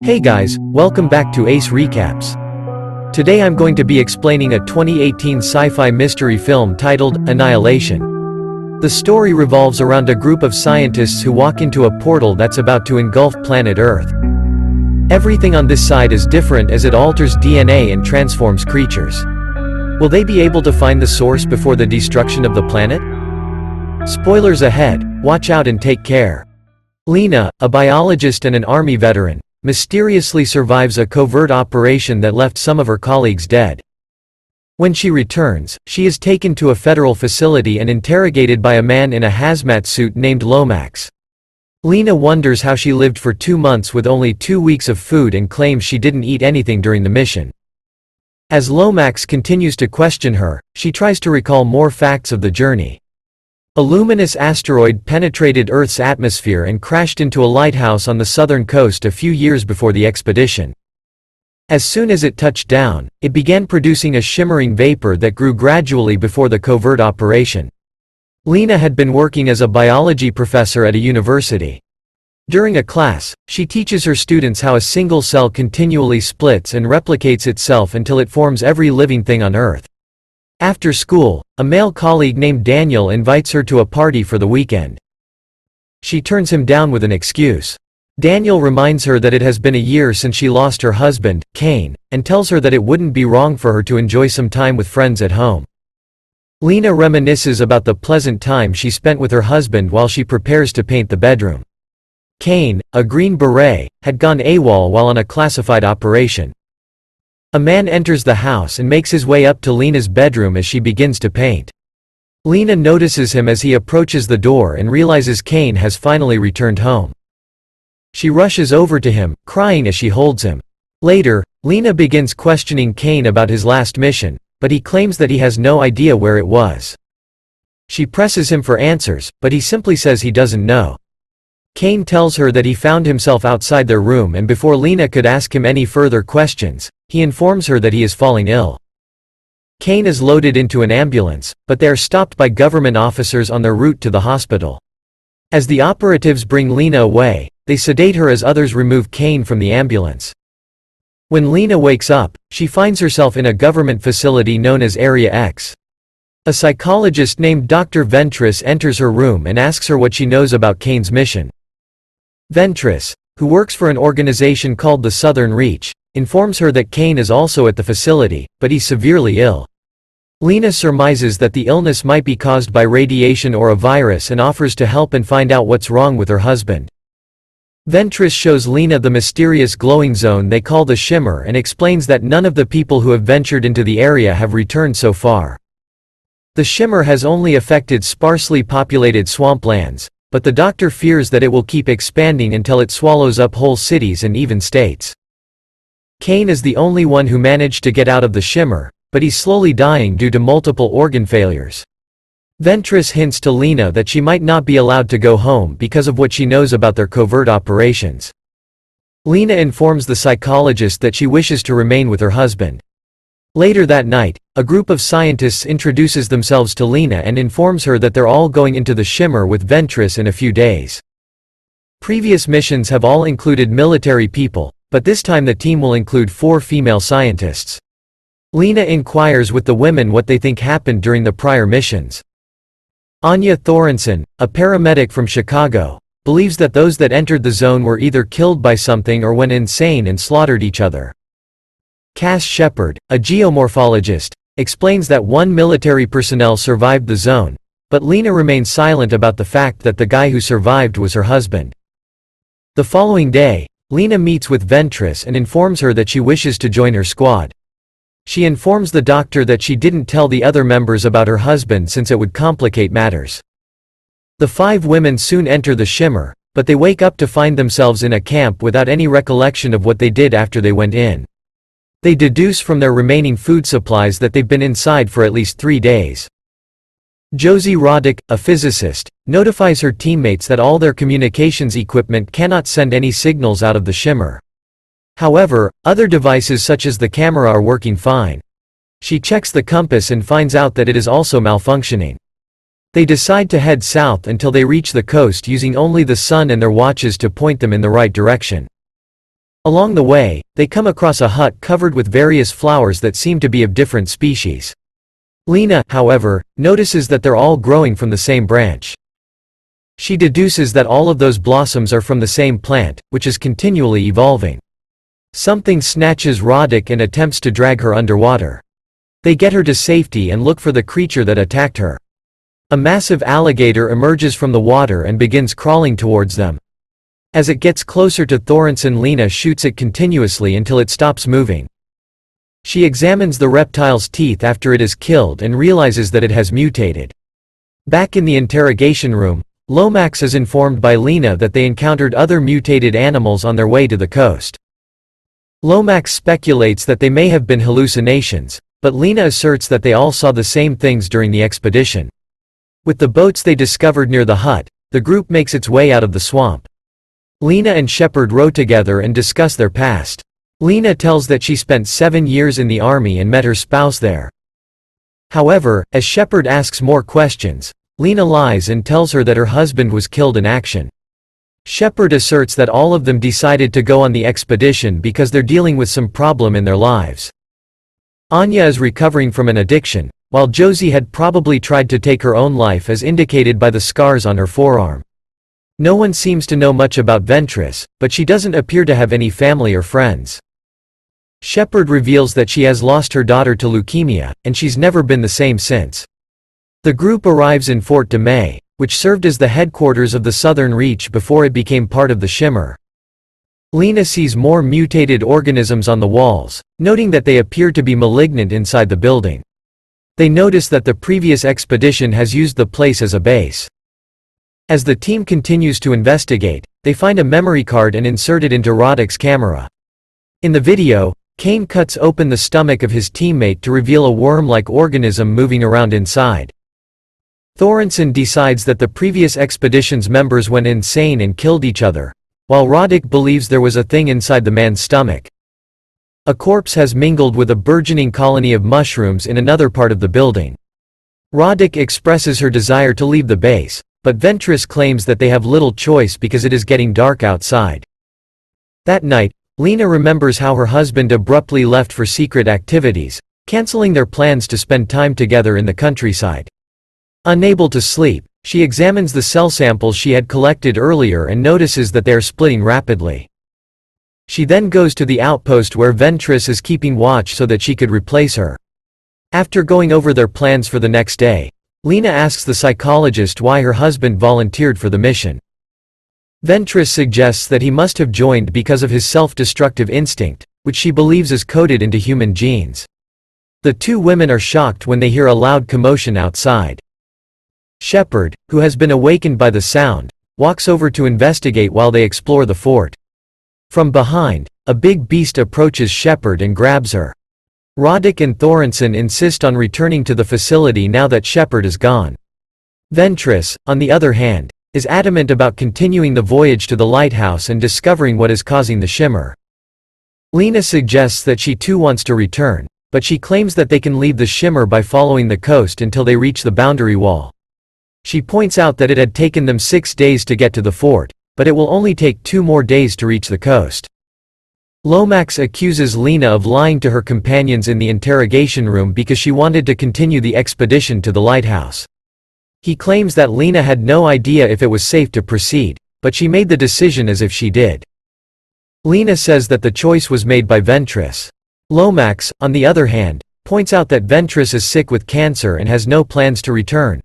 Hey guys, welcome back to Ace Recaps. Today I'm going to be explaining a 2018 sci-fi mystery film titled Annihilation. The story revolves around a group of scientists who walk into a portal that's about to engulf planet Earth. Everything on this side is different as it alters DNA and transforms creatures. Will they be able to find the source before the destruction of the planet? Spoilers ahead, watch out and take care. Lena, a biologist and an army veteran, mysteriously survives a covert operation that left some of her colleagues dead. When she returns, she is taken to a federal facility and interrogated by a man in a hazmat suit named Lomax. Lena wonders how she lived for 2 months with only 2 weeks of food and claims she didn't eat anything during the mission. As Lomax continues to question her, she tries to recall more facts of the journey. A luminous asteroid penetrated Earth's atmosphere and crashed into a lighthouse on the southern coast a few years before the expedition. As soon as it touched down, it began producing a shimmering vapor that grew gradually before the covert operation. Lena had been working as a biology professor at a university. During a class, she teaches her students how a single cell continually splits and replicates itself until it forms every living thing on Earth. After school, a male colleague named Daniel invites her to a party for the weekend. She turns him down with an excuse. Daniel reminds her that it has been a year since she lost her husband, Kane, and tells her that it wouldn't be wrong for her to enjoy some time with friends at home. Lena reminisces about the pleasant time she spent with her husband while she prepares to paint the bedroom. Kane, a Green Beret, had gone AWOL while on a classified operation. A man enters the house and makes his way up to Lena's bedroom as she begins to paint. Lena notices him as he approaches the door and realizes Kane has finally returned home. She rushes over to him, crying as she holds him. Later, Lena begins questioning Kane about his last mission, but he claims that he has no idea where it was. She presses him for answers, but he simply says he doesn't know. Kane tells her that he found himself outside their room, and before Lena could ask him any further questions, he informs her that he is falling ill. Kane is loaded into an ambulance, but they are stopped by government officers on their route to the hospital. As the operatives bring Lena away, they sedate her as others remove Kane from the ambulance. When Lena wakes up, she finds herself in a government facility known as Area X. A psychologist named Dr. Ventress enters her room and asks her what she knows about Kane's mission. Ventress, who works for an organization called the Southern Reach, informs her that Kane is also at the facility, but he's severely ill. Lena surmises that the illness might be caused by radiation or a virus and offers to help and find out what's wrong with her husband. Ventress shows Lena the mysterious glowing zone they call the Shimmer and explains that none of the people who have ventured into the area have returned so far. The Shimmer has only affected sparsely populated swamplands, but the doctor fears that it will keep expanding until it swallows up whole cities and even states. Kane is the only one who managed to get out of the Shimmer, but he's slowly dying due to multiple organ failures. Ventress hints to Lena that she might not be allowed to go home because of what she knows about their covert operations. Lena informs the psychologist that she wishes to remain with her husband. Later that night, a group of scientists introduces themselves to Lena and informs her that they're all going into the Shimmer with Ventress in a few days. Previous missions have all included military people, but this time the team will include 4 female scientists. Lena inquires with the women what they think happened during the prior missions. Anya Thorenson, a paramedic from Chicago, believes that those that entered the zone were either killed by something or went insane and slaughtered each other. Cass Shepard, a geomorphologist, explains that 1 military personnel survived the zone, but Lena remains silent about the fact that the guy who survived was her husband. The following day, Lena meets with Ventress and informs her that she wishes to join her squad. She informs the doctor that she didn't tell the other members about her husband since it would complicate matters. The 5 women soon enter the Shimmer, but they wake up to find themselves in a camp without any recollection of what they did after they went in. They deduce from their remaining food supplies that they've been inside for at least 3 days. Josie Roddick, a physicist, notifies her teammates that all their communications equipment cannot send any signals out of the Shimmer. However, other devices such as the camera are working fine. She checks the compass and finds out that it is also malfunctioning. They decide to head south until they reach the coast using only the sun and their watches to point them in the right direction. Along the way, they come across a hut covered with various flowers that seem to be of different species. Lena, however, notices that they're all growing from the same branch. She deduces that all of those blossoms are from the same plant, which is continually evolving. Something snatches Roddick and attempts to drag her underwater. They get her to safety and look for the creature that attacked her. A massive alligator emerges from the water and begins crawling towards them. As it gets closer to Thorensen, Lena shoots it continuously until it stops moving. She examines the reptile's teeth after it is killed and realizes that it has mutated. Back in the interrogation room, Lomax is informed by Lena that they encountered other mutated animals on their way to the coast. Lomax speculates that they may have been hallucinations, but Lena asserts that they all saw the same things during the expedition. With the boats they discovered near the hut, the group makes its way out of the swamp. Lena and Shepard row together and discuss their past. Lena tells that she spent 7 years in the army and met her spouse there. However, as Shepard asks more questions, Lena lies and tells her that her husband was killed in action. Shepard asserts that all of them decided to go on the expedition because they're dealing with some problem in their lives. Anya is recovering from an addiction, while Josie had probably tried to take her own life as indicated by the scars on her forearm. No one seems to know much about Ventress, but she doesn't appear to have any family or friends. Shepard reveals that she has lost her daughter to leukemia, and she's never been the same since. The group arrives in Fort DeMay, which served as the headquarters of the Southern Reach before it became part of the Shimmer. Lena sees more mutated organisms on the walls, noting that they appear to be malignant inside the building. They notice that the previous expedition has used the place as a base. As the team continues to investigate, they find a memory card and insert it into Roddick's camera. In the video, Kane cuts open the stomach of his teammate to reveal a worm-like organism moving around inside. Thorensen decides that the previous expedition's members went insane and killed each other, while Roddick believes there was a thing inside the man's stomach. A corpse has mingled with a burgeoning colony of mushrooms in another part of the building. Roddick expresses her desire to leave the base, but Ventress claims that they have little choice because it is getting dark outside. That night, Lena remembers how her husband abruptly left for secret activities, canceling their plans to spend time together in the countryside. Unable to sleep, she examines the cell samples she had collected earlier and notices that they are splitting rapidly. She then goes to the outpost where Ventress is keeping watch so that she could replace her. After going over their plans for the next day, Lena asks the psychologist why her husband volunteered for the mission. Ventress suggests that he must have joined because of his self-destructive instinct, which she believes is coded into human genes. The two women are shocked when they hear a loud commotion outside. Shepard, who has been awakened by the sound, walks over to investigate while they explore the fort. From behind, a big beast approaches Shepard and grabs her. Roddick and Thorensen insist on returning to the facility now that Shepard is gone. Ventress, on the other hand, is adamant about continuing the voyage to the lighthouse and discovering what is causing the shimmer. Lena suggests that she too wants to return, but she claims that they can leave the shimmer by following the coast until they reach the boundary wall. She points out that it had taken them 6 days to get to the fort, but it will only take 2 more days to reach the coast. Lomax accuses Lena of lying to her companions in the interrogation room because she wanted to continue the expedition to the lighthouse. He claims that Lena had no idea if it was safe to proceed, but she made the decision as if she did. Lena says that the choice was made by Ventress. Lomax, on the other hand, points out that Ventress is sick with cancer and has no plans to return.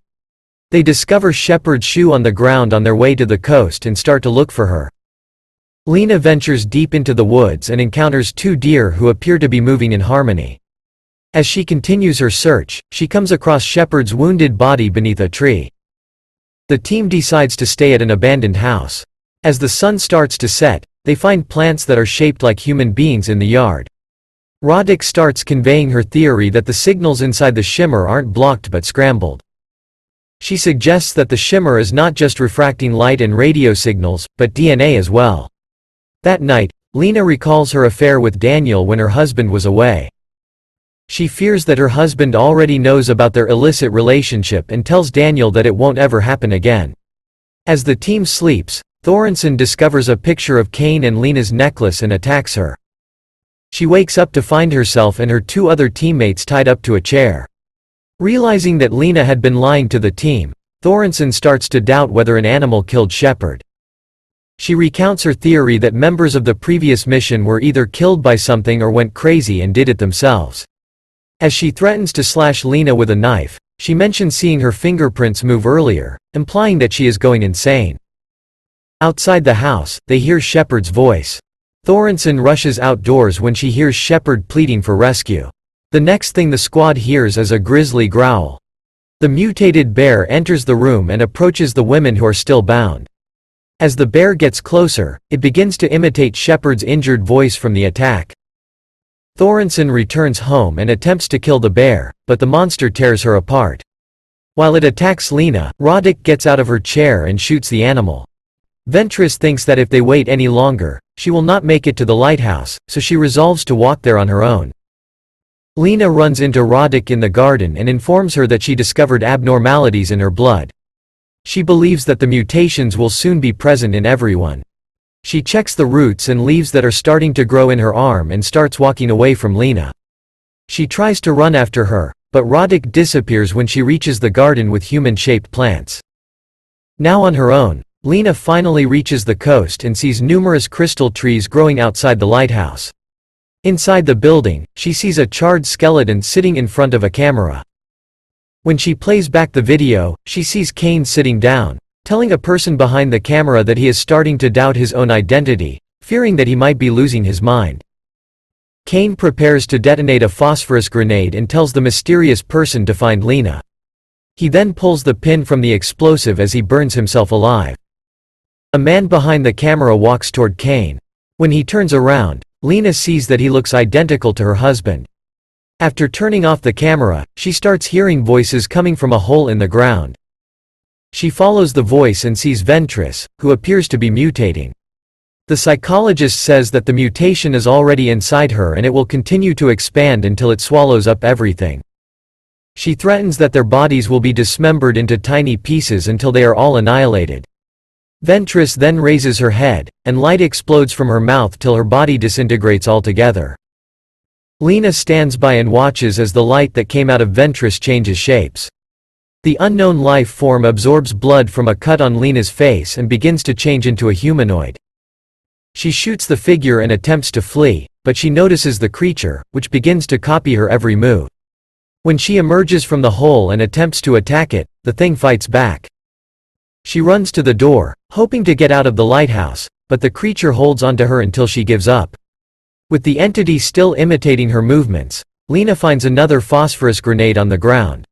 They discover Shepard's shoe on the ground on their way to the coast and start to look for her. Lena ventures deep into the woods and encounters 2 deer who appear to be moving in harmony. As she continues her search, she comes across Shepard's wounded body beneath a tree. The team decides to stay at an abandoned house. As the sun starts to set, they find plants that are shaped like human beings in the yard. Roddick starts conveying her theory that the signals inside the shimmer aren't blocked but scrambled. She suggests that the shimmer is not just refracting light and radio signals, but DNA as well. That night, Lena recalls her affair with Daniel when her husband was away. She fears that her husband already knows about their illicit relationship and tells Daniel that it won't ever happen again. As the team sleeps, Thorensen discovers a picture of Kane and Lena's necklace and attacks her. She wakes up to find herself and her two other teammates tied up to a chair. Realizing that Lena had been lying to the team, Thorensen starts to doubt whether an animal killed Shepard. She recounts her theory that members of the previous mission were either killed by something or went crazy and did it themselves. As she threatens to slash Lena with a knife, she mentions seeing her fingerprints move earlier, implying that she is going insane. Outside the house, they hear Shepard's voice. Thorensen rushes outdoors when she hears Shepard pleading for rescue. The next thing the squad hears is a grisly growl. The mutated bear enters the room and approaches the women who are still bound. As the bear gets closer, it begins to imitate Shepard's injured voice from the attack. Thorensen returns home and attempts to kill the bear, but the monster tears her apart. While it attacks Lena, Roddick gets out of her chair and shoots the animal. Ventress thinks that if they wait any longer, she will not make it to the lighthouse, so she resolves to walk there on her own. Lena runs into Roddick in the garden and informs her that she discovered abnormalities in her blood. She believes that the mutations will soon be present in everyone. She checks the roots and leaves that are starting to grow in her arm and starts walking away from Lena. She tries to run after her, but Roddick disappears when she reaches the garden with human-shaped plants. Now on her own, Lena finally reaches the coast and sees numerous crystal trees growing outside the lighthouse. Inside the building, she sees a charred skeleton sitting in front of a camera. When she plays back the video, she sees Kane sitting down, telling a person behind the camera that he is starting to doubt his own identity, fearing that he might be losing his mind. Kane prepares to detonate a phosphorus grenade and tells the mysterious person to find Lena. He then pulls the pin from the explosive as he burns himself alive. A man behind the camera walks toward Kane. When he turns around, Lena sees that he looks identical to her husband. After turning off the camera, she starts hearing voices coming from a hole in the ground. She follows the voice and sees Ventress, who appears to be mutating. The psychologist says that the mutation is already inside her and it will continue to expand until it swallows up everything. She threatens that their bodies will be dismembered into tiny pieces until they are all annihilated. Ventress then raises her head, and light explodes from her mouth till her body disintegrates altogether. Lena stands by and watches as the light that came out of Ventress changes shapes. The unknown life form absorbs blood from a cut on Lena's face and begins to change into a humanoid. She shoots the figure and attempts to flee, but she notices the creature, which begins to copy her every move. When she emerges from the hole and attempts to attack it, the thing fights back. She runs to the door, hoping to get out of the lighthouse, but the creature holds onto her until she gives up. With the entity still imitating her movements, Lena finds another phosphorus grenade on the ground.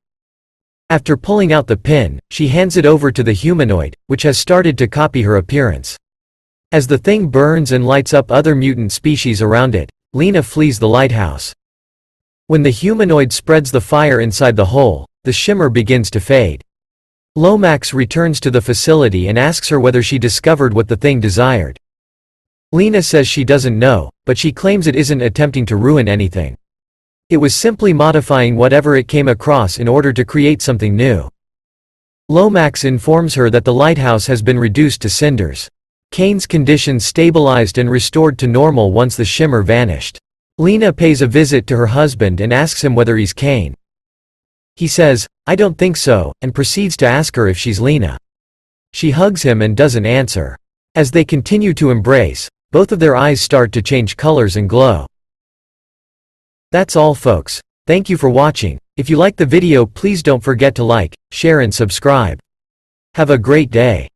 After pulling out the pin, she hands it over to the humanoid, which has started to copy her appearance. As the thing burns and lights up other mutant species around it, Lena flees the lighthouse. When the humanoid spreads the fire inside the hole, the shimmer begins to fade. Lomax returns to the facility and asks her whether she discovered what the thing desired. Lena says she doesn't know, but she claims it isn't attempting to ruin anything. It was simply modifying whatever it came across in order to create something new. Lomax informs her that the lighthouse has been reduced to cinders. Kane's condition stabilized and restored to normal once the shimmer vanished. Lena pays a visit to her husband and asks him whether he's Kane. He says, "I don't think so," and proceeds to ask her if she's Lena. She hugs him and doesn't answer. As they continue to embrace, both of their eyes start to change colors and glow. That's all folks. Thank you for watching. If you like the video, please don't forget to like, share and subscribe. Have a great day.